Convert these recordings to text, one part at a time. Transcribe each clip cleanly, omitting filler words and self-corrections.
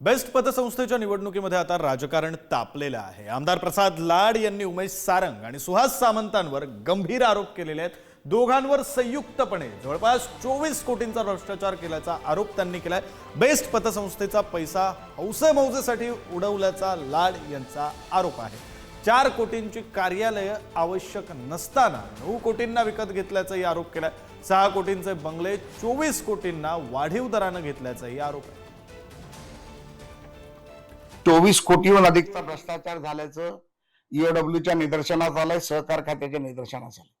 Best पतसंस्थेच्या निवडणुकीमध्ये आता राजकारण तापलेलं आहे। आमदार प्रसाद लाड यांनी उमेश सारंग आणि सुहास सामंतांवर गंभीर आरोप केलेले आहेत। दोघांवर संयुक्तपणे जवळपास 24 कोटींचा भ्रष्टाचार केल्याचा आरोप त्यांनी केलाय। बेस्ट पतसंस्थेचा पैसा हौसेमौजेसाठी उडवल्याचा लाड यांचा आरोप आहे। 4 कोटींची कार्यालय आवश्यक नसताना 9 कोटींना विकत घेतल्याचाही आरोप केलाय। 6 कोटींचे बंगले 24 कोटींना वाढीव दराने घेतल्याचाही आरोप आहे। 24 कोटीहून अधिकचा भ्रष्टाचार झाल्याचं ईओडब्ल्यूच्या निदर्शनास आलंय, सहकार खात्याच्या निदर्शनास आलंय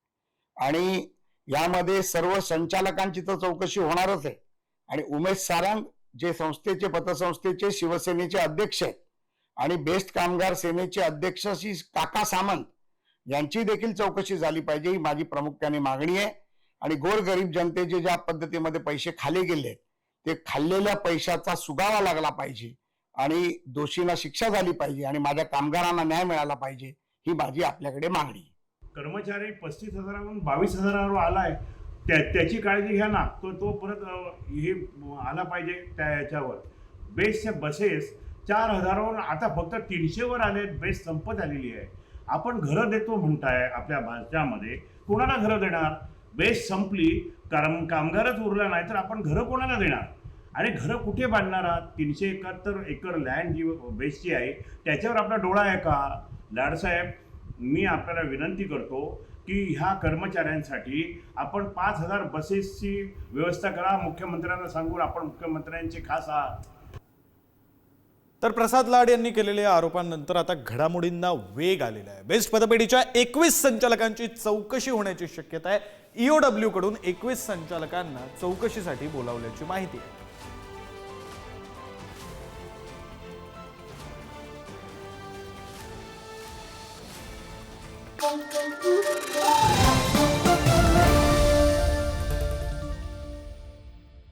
आणि यामध्ये सर्व संचालकांची तर चौकशी होणारच आहे। आणि उमेश सारंग जे संस्थेचे पतसंस्थेचे शिवसेनेचे अध्यक्ष आहेत आणि बेस्ट कामगार सेनेचे अध्यक्ष श्री काका सामंत यांची देखील चौकशी झाली पाहिजे, ही माझी प्रामुख्याने मागणी आहे। आणि गोरगरीब जनतेचे ज्या पद्धतीमध्ये पैसे खाले गेले ते खाल्लेल्या पैशाचा सुगावा लागला पाहिजे आणि दोषींना शिक्षा झाली पाहिजे आणि माझ्या कामगारांना न्याय मिळाला पाहिजे, ही माझी आपल्याकडे मागणी आहे। कर्मचारी 35,000वरून 22,000वर आलाय, त्याची काळजी घ्या ना। तो परत हे आला पाहिजे त्या याच्यावर। बेस्टच्या बसेस 4,000वरून आता फक्त 300वर आले। बेस्ट संपत आलेली आहे। आपण घरं देतो म्हणताय आपल्या भाषणामध्ये, कोणाला घरं देणार? बेस्ट संपली, कामगारच उरला नाही तर आपण घरं कोणाला देणार? आणि घरं कुठे बांधणार आहात? 371 एकर लँड जी बेस्टची आहे त्याच्यावर आपला डोळा आहे का? लाडसाहेब, मी आपल्याला विनंती करतो की ह्या कर्मचाऱ्यांसाठी आपण 5,000 बसेसची व्यवस्था करा। मुख्यमंत्र्यांना सांगून आपण मुख्यमंत्र्यांचे खास आहात। तर प्रसाद लाड यांनी केलेल्या आरोपांनंतर आता घडामोडींना वेग आलेला आहे। बेस्ट पतपेढीच्या 21 संचालकांची चौकशी होण्याची शक्यता आहे। ईओडब्ल्यू कडून 21 संचालकांना चौकशीसाठी बोलावल्याची माहिती आहे। Thank you.